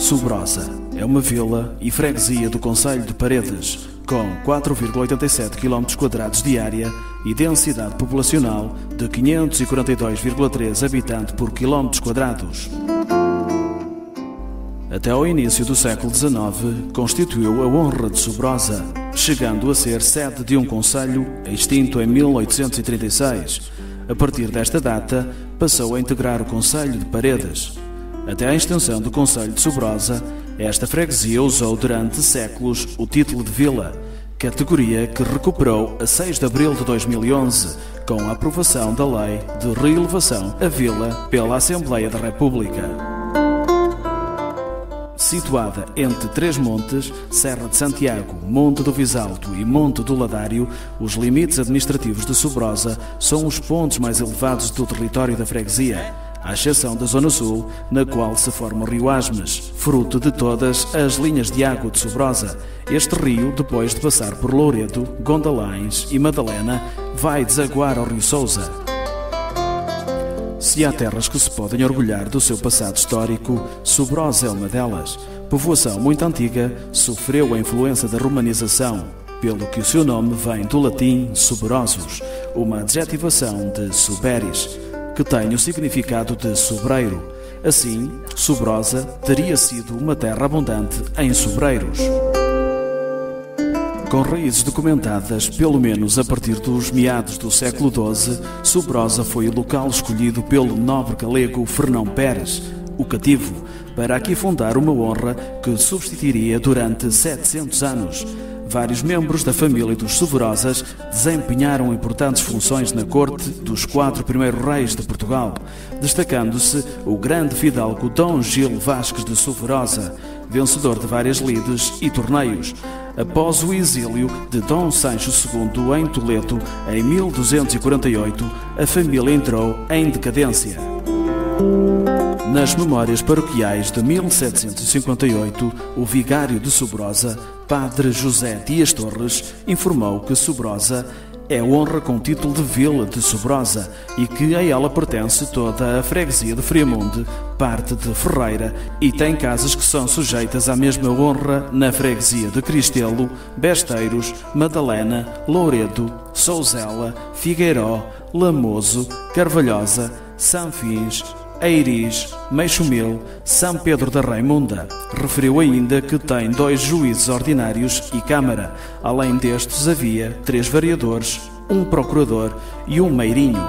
Subrosa é uma vila e freguesia do concelho de Paredes, com 4,87 km² de área e densidade populacional de 542,3 habitantes por km². Até ao início do século XIX, constituiu a honra de Subrosa, chegando a ser sede de um concelho extinto em 1836. A partir desta data, passou a integrar o concelho de Paredes. Até à extensão do concelho de Subrosa, esta freguesia usou durante séculos o título de vila, categoria que recuperou a 6 de abril de 2011, com a aprovação da Lei de Reelevação à Vila pela Assembleia da República. Situada entre três montes, Serra de Santiago, Monte do Visalto e Monte do Ladário, os limites administrativos de Subrosa são os pontos mais elevados do território da freguesia, à exceção da Zona Sul, na qual se forma o Rio Asmes, fruto de todas as linhas de água de Subrosa. Este rio, depois de passar por Louredo, Gondalães e Madalena, vai desaguar ao Rio Sousa. Se há terras que se podem orgulhar do seu passado histórico, Subrosa é uma delas. Povoação muito antiga, sofreu a influência da romanização, pelo que o seu nome vem do latim subrosus, uma adjetivação de suberis, que tem o significado de sobreiro. Assim, Subrosa teria sido uma terra abundante em sobreiros. Com raízes documentadas pelo menos a partir dos meados do século XII, Subrosa foi o local escolhido pelo nobre galego Fernão Pérez, o Cativo, para aqui fundar uma honra que subsistiria durante 700 anos. Vários membros da família dos Subrosas desempenharam importantes funções na corte dos 4 primeiros reis de Portugal, destacando-se o grande fidalgo Dom Gil Vasques de Subrosa, vencedor de várias lides e torneios. Após o exílio de Dom Sancho II em Toledo, em 1248, a família entrou em decadência. Nas memórias paroquiais de 1758, o vigário de Subrosa, Padre José Dias Torres, informou que Subrosa é honra com título de Vila de Subrosa e que a ela pertence toda a freguesia de Friamunde, parte de Ferreira, e tem casas que são sujeitas à mesma honra na freguesia de Cristelo, Besteiros, Madalena, Louredo, Souzela, Figueiró, Lamoso, Carvalhosa, Sanfins, Eiris, Meixomil, São Pedro da Raimunda. Referiu ainda que tem 2 juízes ordinários e Câmara. Além destes, havia 3 vereadores, 1 procurador e 1 meirinho.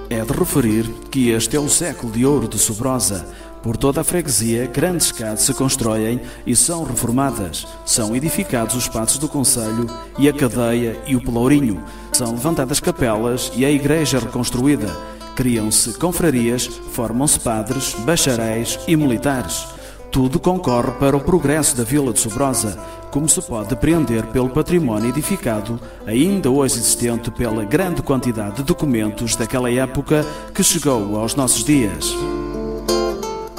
É de referir que este é o século de ouro de Subrosa. Por toda a freguesia, grandes casas se constroem e são reformadas. São edificados os patos do concelho e a cadeia e o pelourinho. São levantadas capelas e a igreja é reconstruída. Criam-se confrarias, formam-se padres, bacharéis e militares. Tudo concorre para o progresso da vila de Subrosa, como se pode depreender pelo património edificado, ainda hoje existente pela grande quantidade de documentos daquela época que chegou aos nossos dias.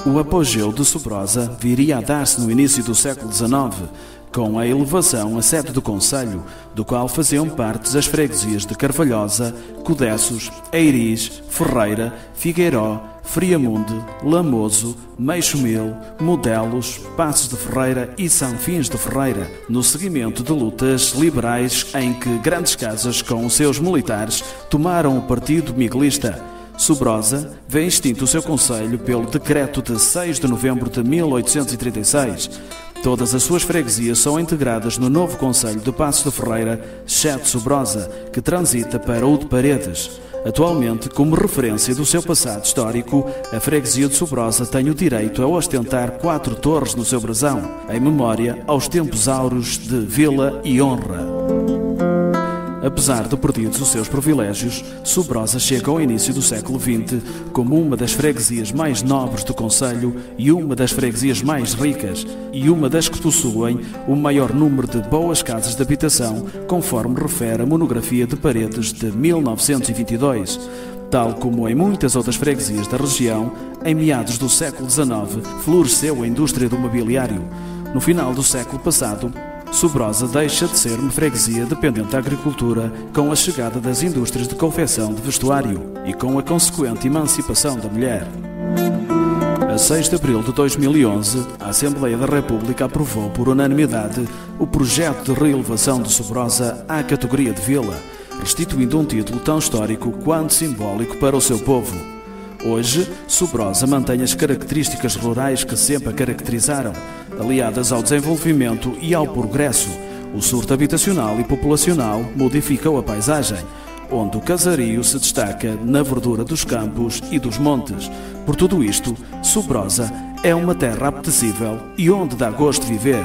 O apogeu de Subrosa viria a dar-se no início do século XIX, com a elevação à sede do concelho, do qual faziam parte as freguesias de Carvalhosa, Codessos, Eiris, Ferreira, Figueiró, Friamunde, Lamoso, Meixomil, Modelos, Passos de Ferreira e Sanfins de Ferreira, no seguimento de lutas liberais em que grandes casas com os seus militares tomaram o partido miguelista. Subrosa vê extinto o seu concelho pelo decreto de 6 de novembro de 1836. Todas as suas freguesias são integradas no novo concelho de Passos de Ferreira, exceto Subrosa, que transita para o de Paredes. Atualmente, como referência do seu passado histórico, a freguesia de Subrosa tem o direito a ostentar 4 torres no seu brasão, em memória aos tempos áureos de vila e honra. Apesar de perdidos os seus privilégios, Subrosa chega ao início do século XX como uma das freguesias mais nobres do concelho e uma das freguesias mais ricas, e uma das que possuem o maior número de boas casas de habitação, conforme refere a monografia de Paredes de 1922. Tal como em muitas outras freguesias da região, em meados do século XIX floresceu a indústria do mobiliário. No final do século passado, Subrosa deixa de ser uma freguesia dependente da agricultura com a chegada das indústrias de confecção de vestuário e com a consequente emancipação da mulher. A 6 de abril de 2011, a Assembleia da República aprovou por unanimidade o projeto de reelevação de Sobrosa à categoria de vila, restituindo um título tão histórico quanto simbólico para o seu povo. Hoje, Sobrosa mantém as características rurais que sempre a caracterizaram, aliadas ao desenvolvimento e ao progresso. O surto habitacional e populacional modificou a paisagem, onde o casario se destaca na verdura dos campos e dos montes. Por tudo isto, Sobrosa é uma terra apetecível e onde dá gosto viver.